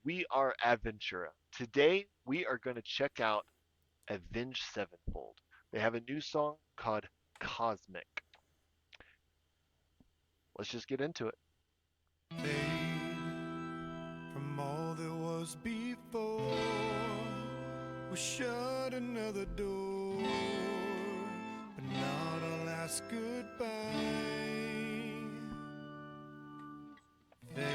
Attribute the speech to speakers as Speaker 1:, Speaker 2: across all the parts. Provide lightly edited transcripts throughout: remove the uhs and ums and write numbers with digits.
Speaker 1: We are Aventura. Today, we are going to check out Avenged Sevenfold. They have a new song called Cosmic. Let's just get into it.
Speaker 2: Fade from all that was before. We shut another door, but not a last goodbye. Fate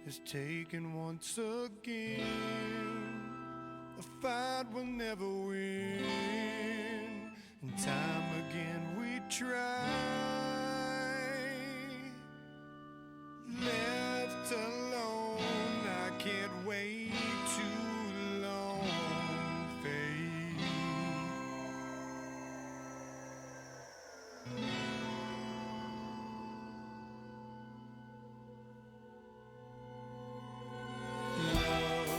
Speaker 2: is taken once again. A fight will never win. And time again we try. Left alone, I can't wait too long. Fate. Love,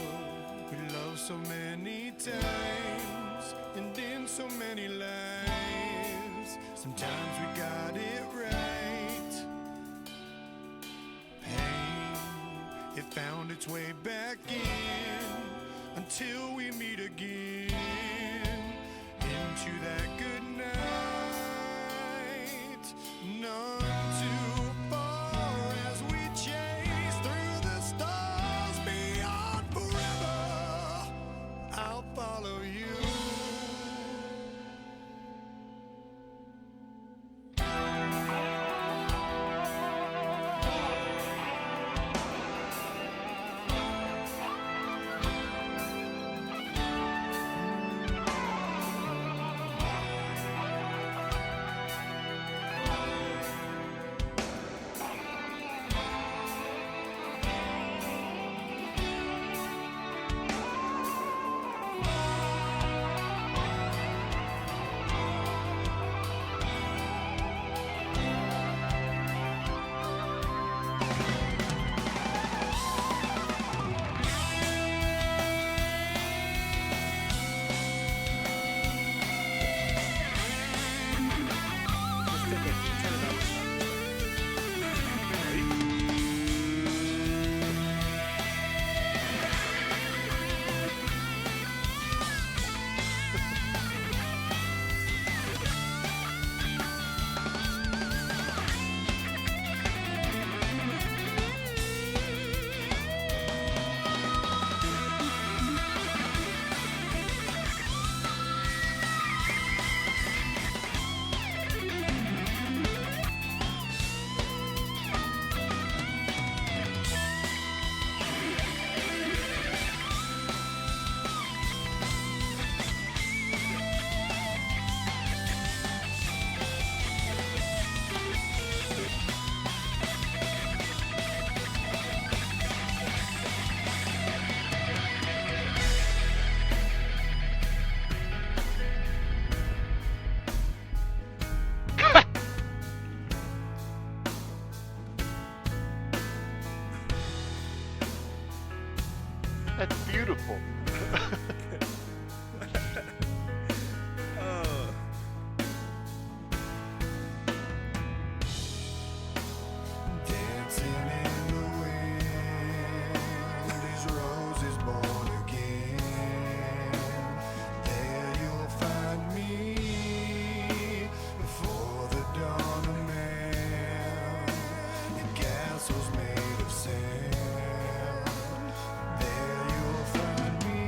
Speaker 2: we love so many times and in so many lives. Sometimes we got it right. Pain, it found its way back in until we meet again into that good night. None too far as we chase through the stars beyond forever. I'll follow you.
Speaker 1: That's beautiful.
Speaker 2: Dancing in the wind, these roses born again. There you'll find me before the dawn of man. In castles made of sand. There you'll find me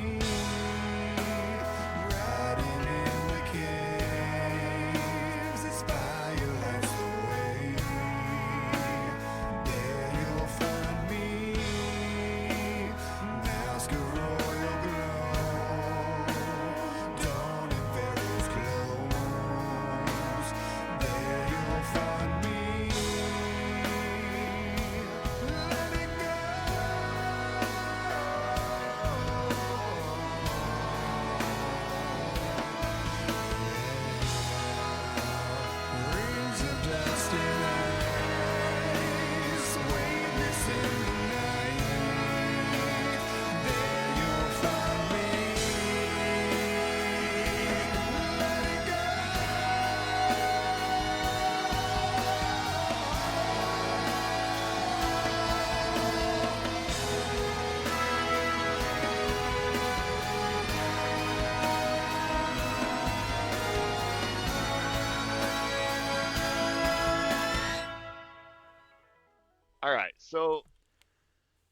Speaker 1: All right, so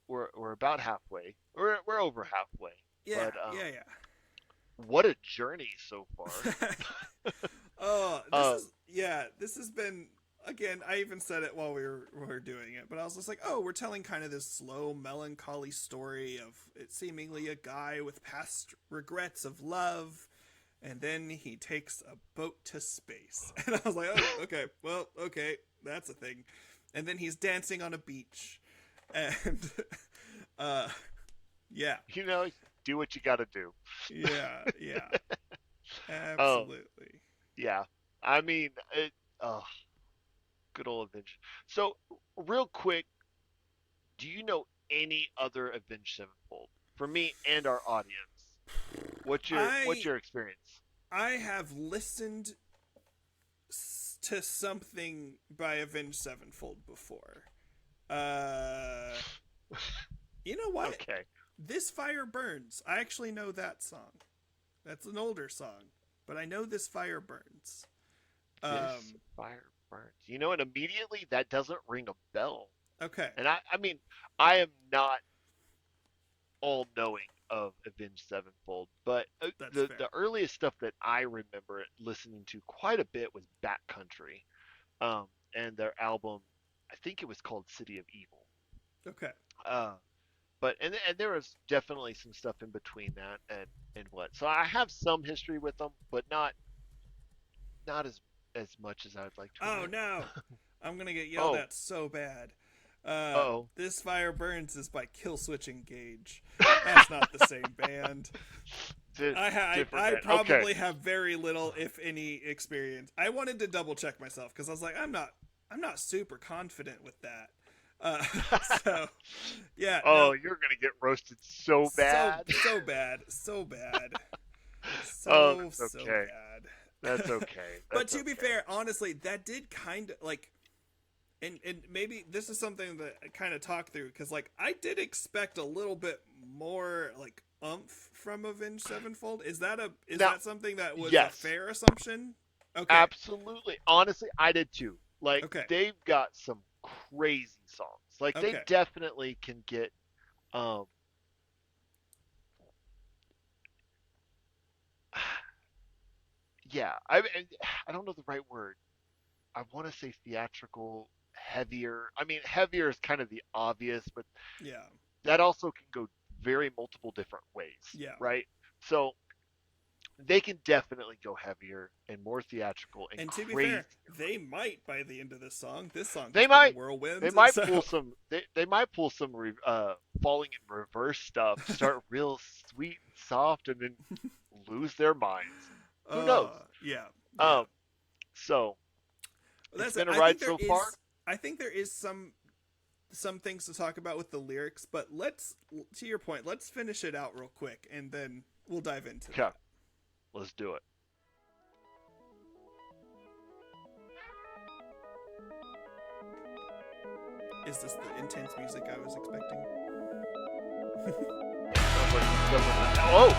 Speaker 1: we're about halfway. We're over halfway,
Speaker 2: Yeah,
Speaker 1: but
Speaker 2: yeah,
Speaker 1: what a journey so far.
Speaker 2: yeah. Oh, this
Speaker 1: Um,
Speaker 2: is yeah. This has been again. I even said it while we were doing it, but I was just like, oh, we're telling kind of this slow, melancholy story of it seemingly a guy with past regrets of love, and then he takes a boat to space, and I was like, oh, okay, well, okay, that's a thing, and then he's dancing on a beach, and uh, yeah,
Speaker 1: you know, do what you got to do.
Speaker 2: yeah, yeah,
Speaker 1: Um,
Speaker 2: absolutely.
Speaker 1: yeah. I mean, oh, good old Avenged. So, real quick, do you know any other Avenged Sevenfold? For me and our audience, what's
Speaker 2: I
Speaker 1: your experience?
Speaker 2: I have listened to something by Avenged Sevenfold before. Uh, you know what?
Speaker 1: Okay,
Speaker 2: This Fire Burns. I actually know that song. That's an older song, but I know This Fire Burns.
Speaker 1: this
Speaker 2: Um,
Speaker 1: fire burns. You know, and immediately that doesn't ring a bell.
Speaker 2: okay,
Speaker 1: And I mean, I am not all knowing of Avenged Sevenfold, but
Speaker 2: that's
Speaker 1: the
Speaker 2: fair.
Speaker 1: earliest stuff that I remember listening to quite a bit was Backcountry, and their album, I think it was called City of Evil.
Speaker 2: Okay.
Speaker 1: Uh, but and there was definitely some stuff in between that and what. So I have some history with them, but not as much as I would like to
Speaker 2: Oh
Speaker 1: admit.
Speaker 2: no, I'm gonna get yelled
Speaker 1: Oh,
Speaker 2: at so bad.
Speaker 1: oh.
Speaker 2: This Fire Burns is by Killswitch Engage. That's not the same band.
Speaker 1: Different
Speaker 2: I
Speaker 1: band. Okay.
Speaker 2: probably have very little, if any, experience. I wanted to double check myself because I was like, I'm not super confident with that. Uh, so yeah,
Speaker 1: Oh,
Speaker 2: no,
Speaker 1: you're gonna get roasted so
Speaker 2: so
Speaker 1: bad.
Speaker 2: so bad, so bad,
Speaker 1: Oh,
Speaker 2: so
Speaker 1: that's okay. That's
Speaker 2: bad.
Speaker 1: okay.
Speaker 2: But
Speaker 1: That's
Speaker 2: to be
Speaker 1: okay.
Speaker 2: fair, honestly, that did kind of like, and maybe this is something that I kind of talk through because like I did expect a little bit more like umph from Avenged Sevenfold. Is
Speaker 1: Now,
Speaker 2: that something that was a
Speaker 1: yes,
Speaker 2: fair assumption? Okay,
Speaker 1: absolutely. Honestly, I did too. Like
Speaker 2: okay,
Speaker 1: they've got some crazy songs. Like they
Speaker 2: okay.
Speaker 1: definitely can get um yeah, I don't know the right word. I want to say theatrical, heavier. I mean, heavier is kind of the obvious, but
Speaker 2: Yeah,
Speaker 1: that also can go very multiple different ways,
Speaker 2: yeah.
Speaker 1: right? So they can definitely go heavier and more theatrical and
Speaker 2: And to be
Speaker 1: crazier.
Speaker 2: fair, they might by the end of this song. This song
Speaker 1: They
Speaker 2: has been a
Speaker 1: might
Speaker 2: whirlwind.
Speaker 1: they might
Speaker 2: So,
Speaker 1: pull some they might pull some falling in reverse stuff, start real sweet and soft, and then lose their minds. Who knows?
Speaker 2: yeah, yeah.
Speaker 1: Um, so it's
Speaker 2: That's it.
Speaker 1: been a ride so far.
Speaker 2: I think there is some things to talk about with the lyrics, but let's to your point, let's finish it out real quick and then we'll dive into
Speaker 1: Yeah,
Speaker 2: that.
Speaker 1: let's do it.
Speaker 2: Is this the intense music I was expecting?
Speaker 1: Sounds like some stuff in the, oh,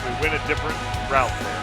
Speaker 1: we went a different route there.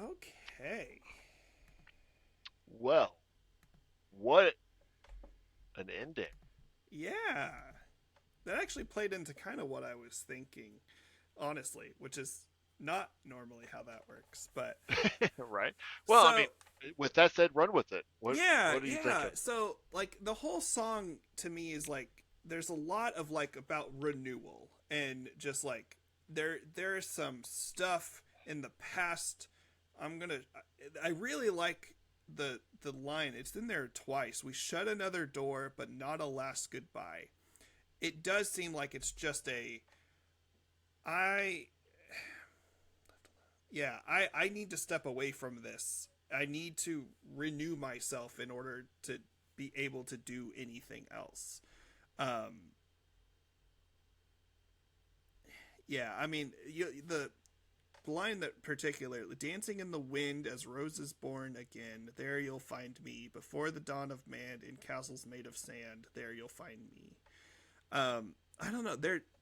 Speaker 2: Okay.
Speaker 1: Well, what an ending.
Speaker 2: Yeah. That actually played into kind of what I was thinking, honestly, which is not normally how that works. But
Speaker 1: Right? Well, I mean,
Speaker 2: so
Speaker 1: with that said, run with it.
Speaker 2: yeah,
Speaker 1: What are you
Speaker 2: yeah.
Speaker 1: thinking?
Speaker 2: So like the whole song to me is like there's a lot of like about renewal and just like there's some stuff in the past. I really like the line. It's in there twice. We shut another door, but not a last goodbye. It does seem like it's just a I yeah, I need to step away from this. I need to renew myself in order to be able to do anything else. Um, yeah, I mean, the line that particularly dancing in the wind as roses born again, there you'll find me before the dawn of man in castles made of sand, there you'll find me. I don't know,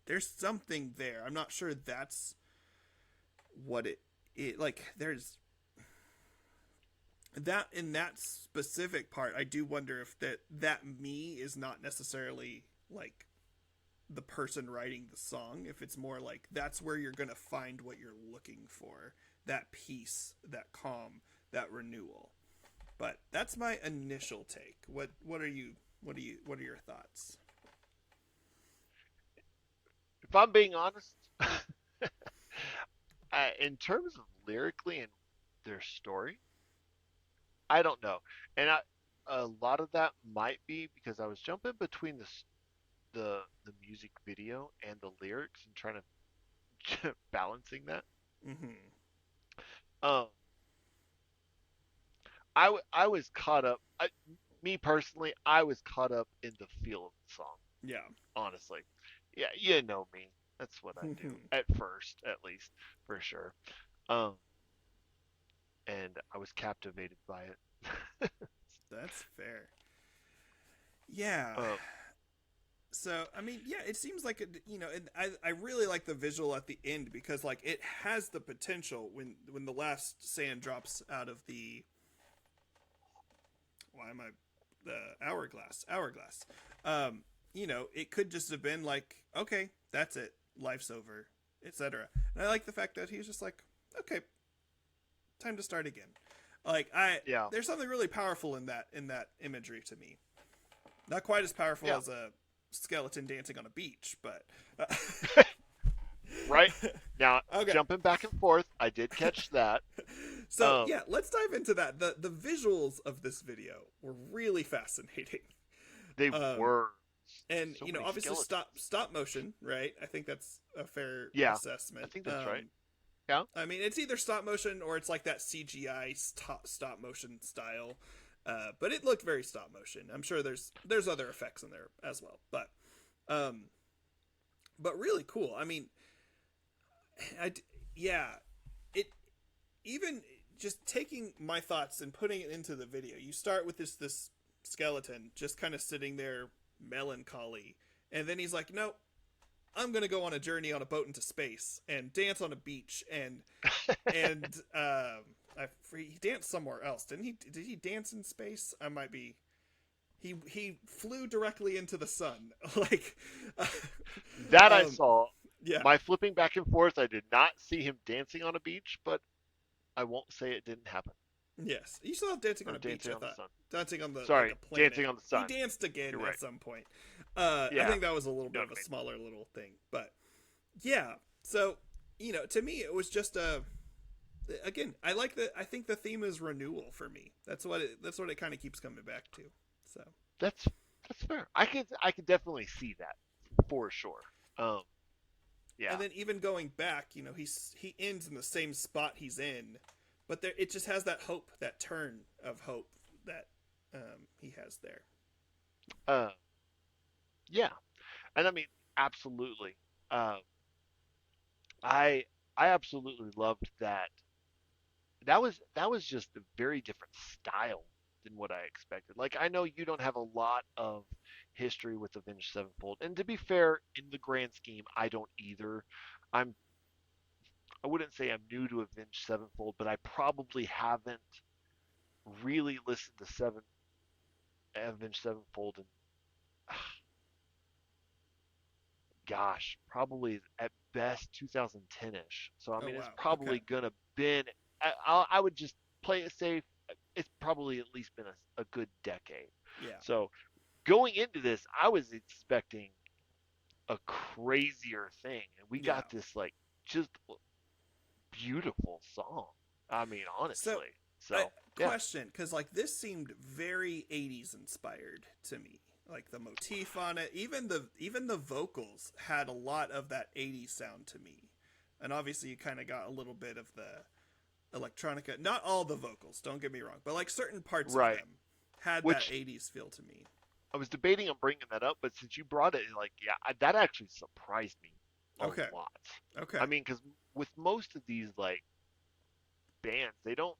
Speaker 2: there's something there. I'm not sure that's what it like there's that in that specific part. I do wonder if that me is not necessarily like the person writing the song, if it's more like that's where you're gonna find what you're looking for, that peace, that calm, that renewal. But that's my initial take. What are your thoughts?
Speaker 1: If I'm being honest, in terms of lyrically and their story, I don't know. And a lot of that might be because I was jumping between the music video and the lyrics and trying to balancing that.
Speaker 2: Mm-hmm.
Speaker 1: Um, I was caught up. Me personally, I was caught up in the feel of the song.
Speaker 2: Yeah.
Speaker 1: Honestly, yeah, you know me. That's what I do at first, at least for sure. Um, and I was captivated by it.
Speaker 2: That's fair. Yeah.
Speaker 1: um,
Speaker 2: So I mean, yeah, it seems like I really like the visual at the end because like it has the potential when the last sand drops out of the why am I the hourglass. Um, it could just have been like, okay, that's it, life's over, etc. And I like the fact that he's just like, okay, time to start again. Like
Speaker 1: yeah,
Speaker 2: there's something really powerful in that imagery to me. Not quite as powerful
Speaker 1: yeah,
Speaker 2: as a skeleton dancing on a beach, but
Speaker 1: right. Now
Speaker 2: okay.
Speaker 1: jumping back and forth, I did catch that.
Speaker 2: So
Speaker 1: Um,
Speaker 2: yeah, let's dive into that. The visuals of this video were really fascinating.
Speaker 1: they
Speaker 2: Um,
Speaker 1: were
Speaker 2: and
Speaker 1: so many
Speaker 2: obviously
Speaker 1: skeletons.
Speaker 2: stop motion, right? I think that's a fair
Speaker 1: Yeah, I
Speaker 2: assessment.
Speaker 1: think that's right. Yeah,
Speaker 2: I mean, it's either stop motion or it's like that CGI stop motion style. But it looked very stop motion. I'm sure there's other effects in there as well, um, but really cool. I mean, I yeah, it even just taking my thoughts and putting it into the video. You start with this skeleton just kind of sitting there melancholy, and then he's like, "No, I'm gonna go on a journey on a boat into space and dance on a beach and he danced somewhere else, didn't he? Did he dance in space? I might be. He flew directly into the sun, like,
Speaker 1: that I
Speaker 2: um,
Speaker 1: saw.
Speaker 2: yeah,
Speaker 1: My flipping back and forth, I did not see him dancing on a beach, but I won't say it didn't happen.
Speaker 2: yes. You saw dancing on
Speaker 1: Or
Speaker 2: a beach.
Speaker 1: dancing
Speaker 2: I
Speaker 1: on the
Speaker 2: thought
Speaker 1: sun.
Speaker 2: dancing on the like
Speaker 1: Sorry,
Speaker 2: a planet.
Speaker 1: dancing on the
Speaker 2: He
Speaker 1: sun.
Speaker 2: danced again
Speaker 1: You're
Speaker 2: at
Speaker 1: right.
Speaker 2: some point. I
Speaker 1: Yeah,
Speaker 2: think that was a little
Speaker 1: you know
Speaker 2: bit
Speaker 1: what
Speaker 2: of
Speaker 1: I
Speaker 2: a
Speaker 1: mean.
Speaker 2: smaller little thing, but yeah. So to me, it was just a again. I think the theme is renewal for me. That's what it kind of keeps coming back to. So
Speaker 1: That's that's fair. I could definitely see that for sure. Um, yeah,
Speaker 2: and then even going back, he ends in the same spot he's in, but there it just has that hope, that turn of hope that he has there.
Speaker 1: uh, yeah, and I mean absolutely. Um, I I absolutely loved that. That was just a very different style than what I expected. Like I know you don't have a lot of history with Avenged Sevenfold, and to be fair, in the grand scheme, I don't either. I'm I wouldn't say I'm new to Avenged Sevenfold, but I probably haven't really listened to Avenged Sevenfold in, gosh, probably at best 2010ish. So I
Speaker 2: Oh
Speaker 1: mean, it's
Speaker 2: wow. Okay.
Speaker 1: probably gonna been. I would just play it safe. It's probably at least been a good decade.
Speaker 2: Yeah.
Speaker 1: So going into this, I was expecting a crazier thing, and we
Speaker 2: Yeah.
Speaker 1: got this like just beautiful song. I mean,
Speaker 2: So,
Speaker 1: honestly.
Speaker 2: I
Speaker 1: So yeah,
Speaker 2: question because like this seemed very '80s inspired to me. Like the motif on it, even the vocals had a lot of that '80s sound to me. And obviously, you kind of got a little bit of the electronica. Not all the vocals, don't get me wrong, but like certain parts of
Speaker 1: right.
Speaker 2: them had that
Speaker 1: Which
Speaker 2: '80s feel to me.
Speaker 1: I was debating on bringing that up, but since you brought it, like, yeah, that actually surprised me a
Speaker 2: Okay.
Speaker 1: lot.
Speaker 2: Okay.
Speaker 1: I mean, because with most of these like bands, they don't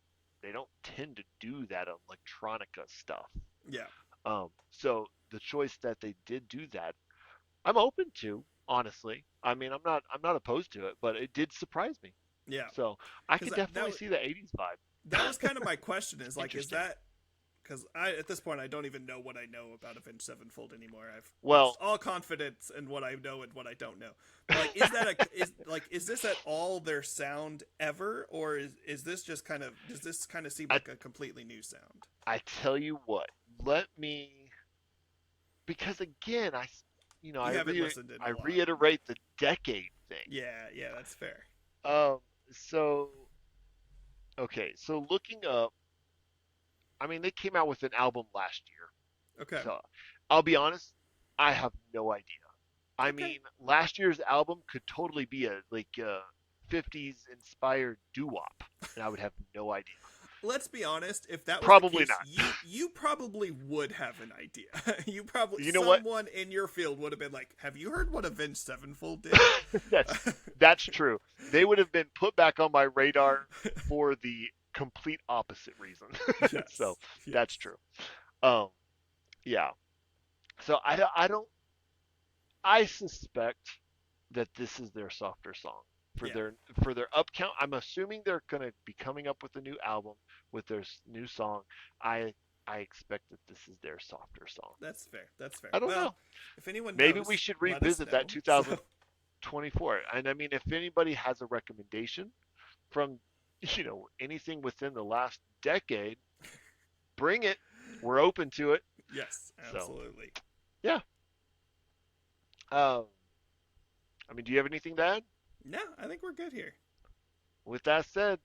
Speaker 1: tend to do that electronica stuff.
Speaker 2: Yeah.
Speaker 1: So the choice that they did do that, I'm open to, honestly. I mean, I'm not opposed to it, but it did surprise me.
Speaker 2: Yeah.
Speaker 1: So I
Speaker 2: Because
Speaker 1: could
Speaker 2: that,
Speaker 1: definitely see the '80s
Speaker 2: that was
Speaker 1: vibe.
Speaker 2: kind of my question. Is like, is
Speaker 1: Interesting.
Speaker 2: that because I at this point I don't even know what I know about Avenged Sevenfold anymore. I've lost
Speaker 1: Well,
Speaker 2: all confidence in what I know and what I don't know. But like, is that a is this at all their sound ever, or is this just kind of does this kind of seem
Speaker 1: I
Speaker 2: like a completely new sound?
Speaker 1: I tell you what, let me because again,
Speaker 2: You haven't listened in
Speaker 1: I
Speaker 2: a while.
Speaker 1: reiterate the decade thing.
Speaker 2: Yeah, yeah, that's fair.
Speaker 1: Um, so okay, so looking up, I mean, they came out with an album last year.
Speaker 2: Okay,
Speaker 1: So I'll be honest, I have no idea. I
Speaker 2: okay.
Speaker 1: mean, last year's album could totally be a like a 50s inspired doo-wop, and I would have no idea.
Speaker 2: Let's be honest, if that was the
Speaker 1: Probably
Speaker 2: case,
Speaker 1: not.
Speaker 2: you probably would have an idea. You probably
Speaker 1: You know what?
Speaker 2: someone in your field would have been like, "Have you heard what Avenged Sevenfold did?"
Speaker 1: that's that's true. They would have been put back on my radar for the complete opposite reason. So
Speaker 2: Yes,
Speaker 1: that's
Speaker 2: yes,
Speaker 1: true. Um, yeah. So I suspect that this is their softer song
Speaker 2: yeah.
Speaker 1: for their up count. I'm assuming they're gonna be coming up with a new album with their new song. I I expect that this is their softer song.
Speaker 2: That's fair. That's fair.
Speaker 1: I don't
Speaker 2: Well,
Speaker 1: know.
Speaker 2: if anyone
Speaker 1: Maybe we
Speaker 2: knows,
Speaker 1: should
Speaker 2: let us
Speaker 1: revisit that
Speaker 2: know. So
Speaker 1: 2024. And I mean, if anybody has a recommendation from anything within the last decade, bring it. We're open to it.
Speaker 2: yes,
Speaker 1: So
Speaker 2: absolutely.
Speaker 1: yeah. Um, I mean, do you have anything to add?
Speaker 2: No, I think we're good here.
Speaker 1: With that said,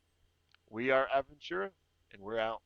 Speaker 1: we are Aventura, and we're out.